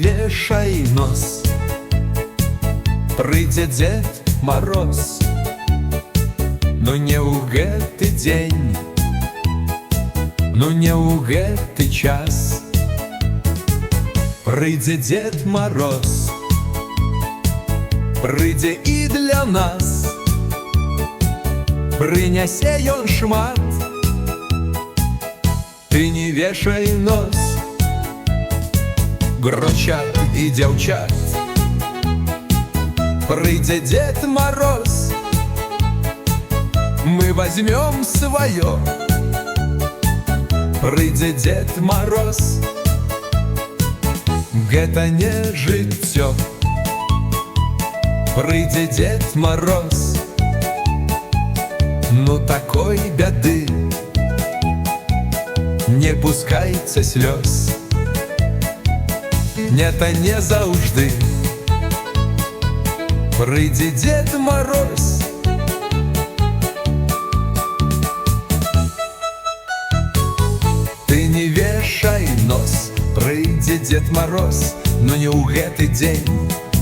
вешай нос. Прыйдзе Дед Мороз, но не ў гэты дзень, ну не ў гэты час. Прыйдзе Дед Мороз, прыйдзе і для нас, прынясе ён шмат. Ты не вешай нос, грочат і дзяўчат. Прыйдзе Дед Мороз, мы возьмем свое. Прыйдзе Дед Мороз, гэта не жыццё. Прыйдзе Дед Мороз, ну такой бяды не пускайце слёз. Не-то не заўжды. Прыйдзе Дед Мороз, ты не вешай нос. Прыйдзе Дед Мороз, но не ў гэты дзень,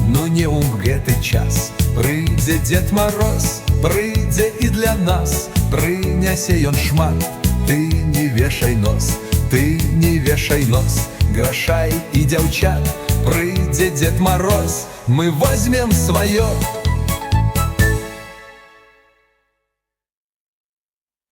ну не ў гэты час. Прыйдзе Дед Мороз, прыйдзе і для нас, прынясе ён шмат. Ты не вешай нос, ты не вешай нос, грашай і дзяўчат. Прыйдзе Дед Мороз, мы возьмем свое.